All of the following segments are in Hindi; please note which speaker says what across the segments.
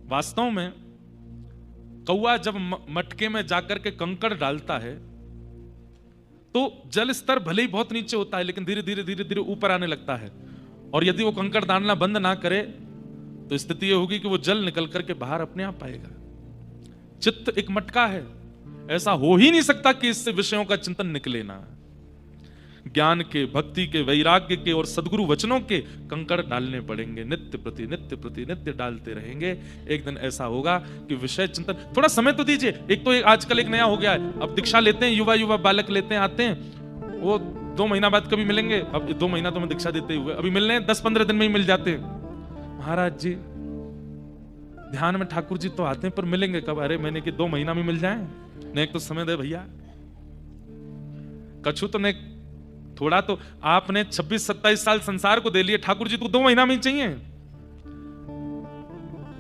Speaker 1: वास्तव में कौआ जब मटके में जाकर के कंकड़ डालता है तो जल स्तर भले ही बहुत नीचे होता है, लेकिन धीरे धीरे ऊपर आने लगता है। और यदि वो कंकड़ डालना बंद ना करे तो स्थिति ये होगी कि वो जल निकल करके बाहर अपने आप आएगा। चित्त एक मटका है, ऐसा हो ही नहीं सकता कि इससे विषयों का चिंतन निकले ना। ज्ञान के, भक्ति के, वैराग्य के और सद्गुरु वचनों के कंकड़ डालने पड़ेंगे, नित्य प्रति नित्य डालते रहेंगे। एक दिन ऐसा होगा कि विषय चिंतन, थोड़ा समय तो दीजिए। एक तो आजकल एक नया हो गया है, अब दीक्षा लेते हैं, युवा बालक लेते हैं, आते हैं, वो 2 महीना बाद कभी मिलेंगे। अब 2 महीना तो मैं दीक्षा देते हुए, अभी मिलने हैं 10-15 दिन में ही मिल जाते हैं। महाराज जी ध्यान में ठाकुर जी तो आते हैं, पर मिलेंगे कब? अरे मैंने कि 2 महीना में मिल जाए, ने एक तो समय दे भैया। कछु तो ने थोड़ा तो आपने 26-27 साल संसार को दे लिए, ठाकुर जी तो 2 महीना में ही चाहिए।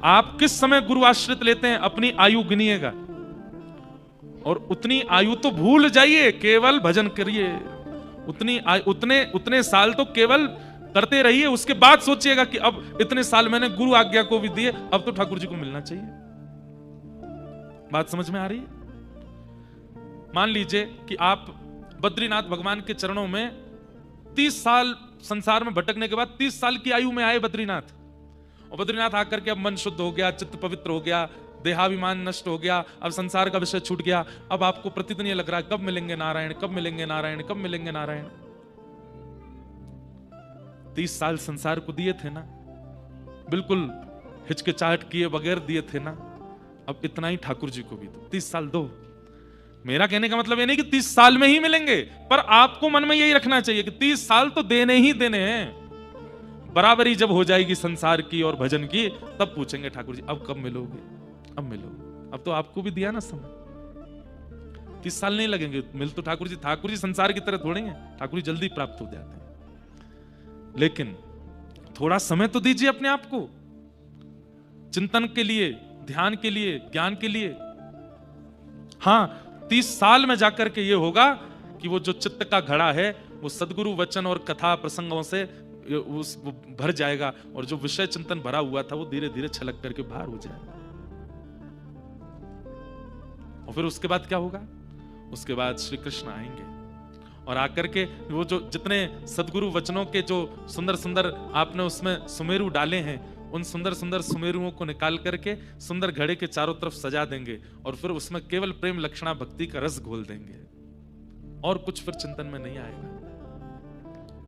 Speaker 1: आप किस समय गुरु आश्रित लेते हैं अपनी आयु गिनिएगा, और उतनी आयु तो भूल जाइए, केवल भजन करिए। उतने साल तो केवल करते रहिए, उसके बाद सोचिएगा कि अब इतने साल मैंने गुरु आज्ञा को भी दिए, अब तो ठाकुर जी को मिलना चाहिए। बात समझ में आ रही है? मान लीजिए कि आप बद्रीनाथ भगवान के चरणों में 30 साल संसार में भटकने के बाद 30 साल की आयु में आए बद्रीनाथ, और बद्रीनाथ आकर के अब मन शुद्ध हो गया, चित्त पवित्र हो गया, देहाभिमान नष्ट हो गया, अब संसार का विषय छूट गया। अब आपको प्रतिदिन ये लग रहा है कब मिलेंगे नारायण, कब मिलेंगे नारायण, कब मिलेंगे नारायण। 30 साल संसार को दिए थे ना, बिल्कुल हिचकिचाहट किए बगैर दिए थे ना, अब इतना ही ठाकुर जी को भी दो, 30 साल दो। मेरा कहने का मतलब ये नहीं कि 30 साल में ही मिलेंगे, पर आपको मन में यही रखना चाहिए कि 30 साल तो देने ही देने हैं। बराबरी जब हो जाएगी संसार की और भजन की, तब पूछेंगे ठाकुर जी अब कब मिलोगे, अब मिलोगे। अब तो आपको भी दिया ना समय, 30 साल नहीं लगेंगे, मिल तो ठाकुर जी संसार की तरह थोड़े हैं, ठाकुर जी जल्दी प्राप्त हो जाते हैं। लेकिन थोड़ा समय तो दीजिए अपने आप को, चिंतन के लिए, ध्यान के लिए, ज्ञान के लिए। हाँ, 30 साल में जाकर के ये होगा कि वो जो चित्त का घड़ा है वो सद्गुरु वचन और कथा प्रसंगों से वो भर जाएगा, और जो विषय चिंतन भरा हुआ था वो धीरे धीरे छलक करके बाहर हो जाएगा। और फिर उसके बाद क्या होगा? उसके बाद श्री कृष्ण आएंगे और आकर के वो जो जितने सद्गुरु वचनों के जो सुंदर सुंदर आपने उसमें सुमेरु डाले हैं, उन सुंदर सुंदर सुमेरुओं को निकाल करके सुंदर घड़े के चारों तरफ सजा देंगे, और फिर उसमें केवल प्रेम लक्षणा भक्ति का रस घोल देंगे, और कुछ फिर चिंतन में नहीं आएगा।